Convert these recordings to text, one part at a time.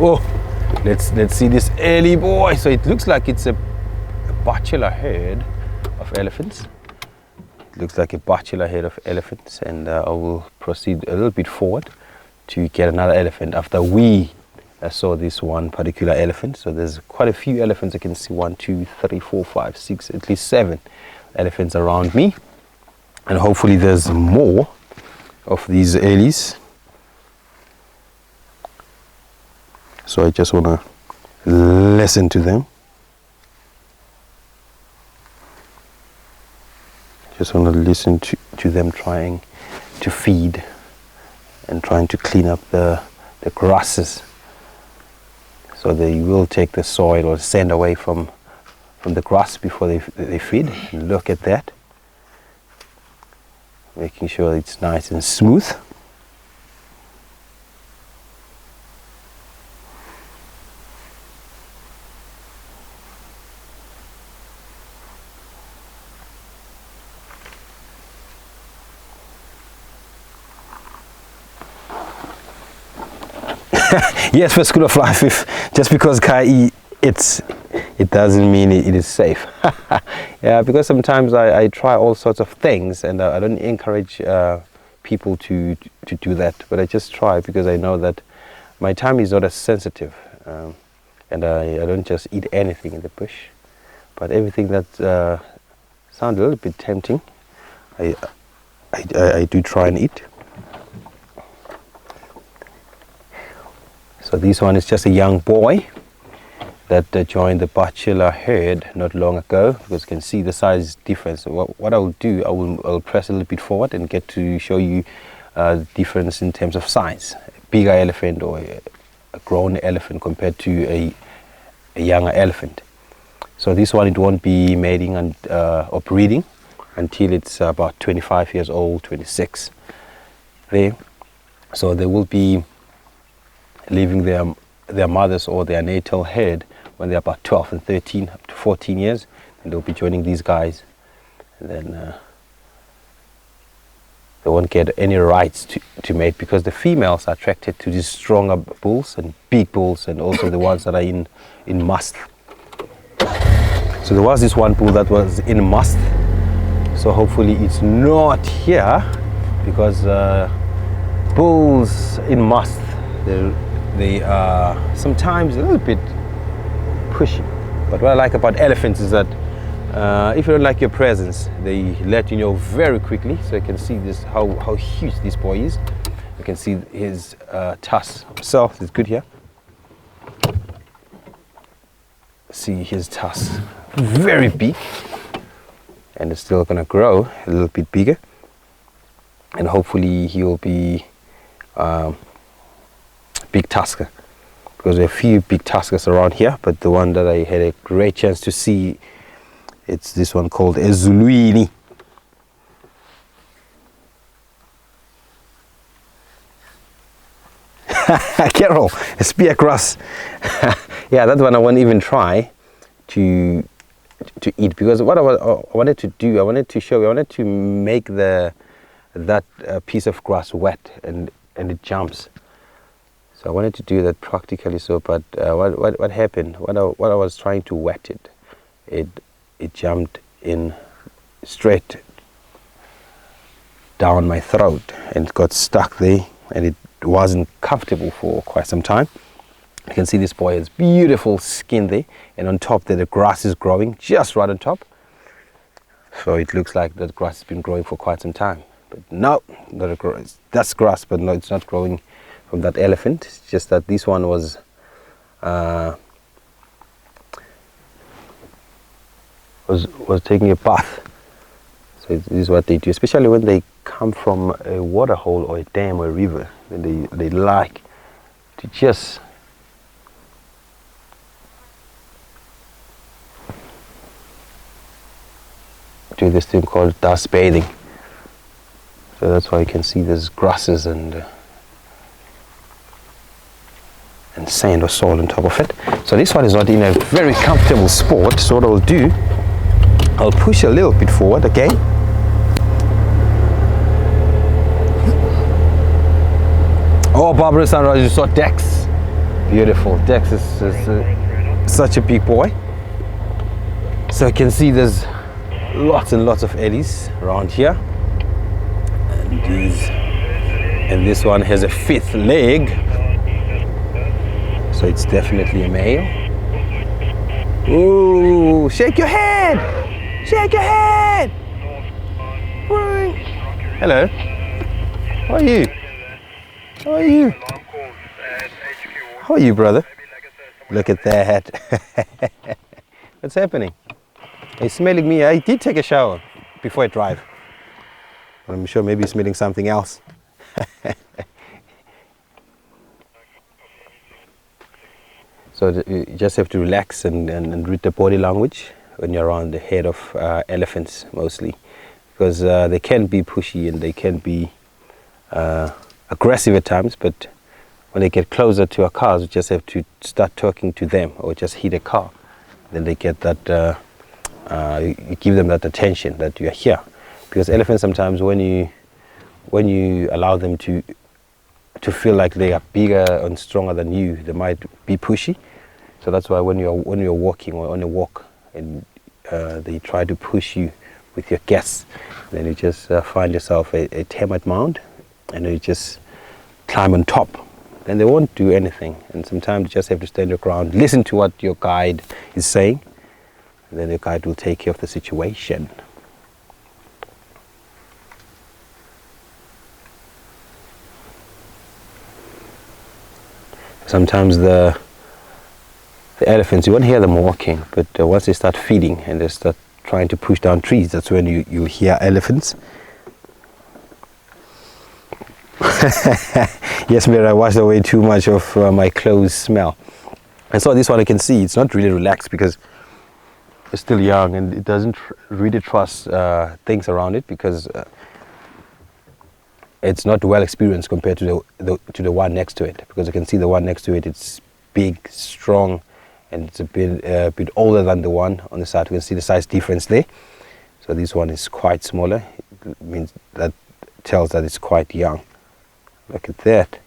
Oh, let's see this early boy. So it looks like it's a bachelor herd of elephants. It looks like a bachelor herd of elephants, and I will proceed a little bit forward to get another elephant after we saw this one particular elephant. So there's quite a few elephants. I can see 1, 2, 3, 4, 5, 6, at least 7 elephants around me, and hopefully there's more of these earlies. So I just want to listen to them. Just want to listen to them trying to feed and trying to clean up the grasses. So they will take the soil or sand away from the grass before they feed. And look at that. Making sure it's nice and smooth. Yes, for School of Life, just because Kai it doesn't mean it is safe. Yeah, because sometimes I try all sorts of things, and I don't encourage people to do that, but I just try because I know that my tummy is not as sensitive, and I don't just eat anything in the bush, but everything that sounds a little bit tempting, I do try and eat. So this one is just a young boy that joined the bachelor herd not long ago, because you can see the size difference. So what I will do, I'll press a little bit forward and get to show you the difference in terms of size. A bigger elephant or a grown elephant compared to a younger elephant. So this one, it won't be mating and or breeding until it's about 25 years old, 26 there. So they will be leaving their mothers or their natal herd when they're about 12 and 13 up to 14 years, and they'll be joining these guys, and then they won't get any rights to mate, because the females are attracted to these stronger bulls and big bulls, and also the ones that are in must. So there was this one bull that was in must, so hopefully it's not here, because bulls in must, they are sometimes a little bit pushy. But what I like about elephants is that if you don't like your presence, they let you know very quickly. So you can see this how huge this boy is. You can see his tusk himself is good here. See his tusk, very big, and it's still gonna grow a little bit bigger, and hopefully he will be big tusker, because there are a few big tuskers around here, but the one that I had a great chance to see, it's this one called a Zuluini. Carol, a spear grass. Yeah, that one I won't even try to eat, because what I wanted to do, I wanted to make that piece of grass wet, and it jumps. So I wanted to do that practically. So, but what happened? When I was trying to wet it jumped in straight down my throat and got stuck there, and it wasn't comfortable for quite some time. You can see this boy has beautiful skin there, and on top there the grass is growing just right on top. So it looks like that grass has been growing for quite some time. But no, that's grass, but no, it's not growing from that elephant. It's just that this one was taking a bath. So this is what they do, especially when they come from a water hole or a dam or a river. They like to just do this thing called dust bathing. So that's why you can see there's grasses and sand or soil on top of it. So this one is not in a very comfortable spot. So what I'll do, I'll push a little bit forward again. Oh, Barbara Sunrise, you saw Dex. Beautiful. Texas is such a big boy. So you can see there's lots and lots of eddies around here. And this one has a 5th leg. So it's definitely a male. Ooh, shake your head! Shake your head! Hello. How are you? How are you? How are you, brother? Look at that. What's happening? He's smelling me. I did take a shower before I drive. But I'm sure maybe he's smelling something else. So you just have to relax and read the body language when you're around the head of elephants mostly. Because they can be pushy and they can be aggressive at times, but when they get closer to our cars, we just have to start talking to them or just hit a car. Then they get that, you give them that attention that you're here. Because elephants sometimes, when you allow them to feel like they are bigger and stronger than you, they might be pushy. So that's why when you're walking or on a walk and they try to push you with your guests, then you just find yourself a termite mound and you just climb on top. Then they won't do anything, and sometimes you just have to stand your ground, listen to what your guide is saying, and then the guide will take care of the situation. Sometimes the elephants, you won't hear them walking, but once they start feeding and they start trying to push down trees, that's when you'll hear elephants. Yes, Mary, I washed away too much of my clothes smell. And so this one I can see it's not really relaxed because it's still young and it doesn't really trust things around it because it's not well experienced compared to the one next to it. Because you can see the one next to it, it's big, strong, and it's a bit older than the one on the side. You can see the size difference there. So this one is quite smaller. It means that tells that it's quite young. Look at that.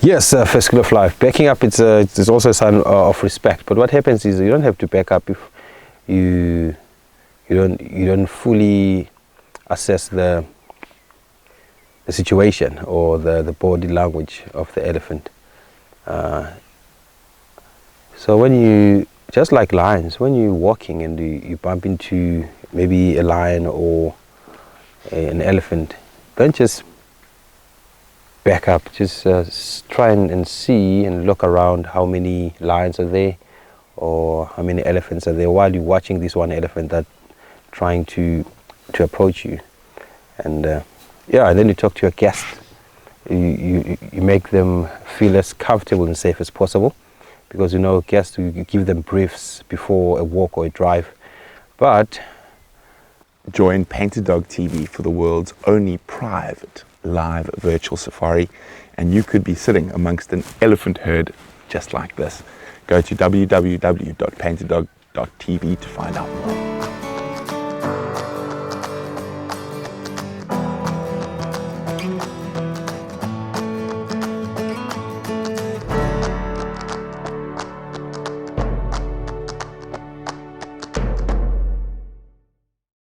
Yes, first skill of life. Backing up, it's also a sign of respect. But what happens is you don't have to back up if you don't fully assess the situation or the body language of the elephant. So when you, just like lions, when you're walking and you bump into maybe a lion or an elephant, don't just back up. Just try and see and look around how many lions are there or how many elephants are there while you're watching this one elephant that trying to approach you. And yeah, and then you talk to your guest. You make them feel as comfortable and safe as possible, because you know guests, you give them briefs before a walk or a drive. But join PaintedDog TV for the world's only private live virtual safari, and you could be sitting amongst an elephant herd just like this. Go to www.painteddog.tv to find out more.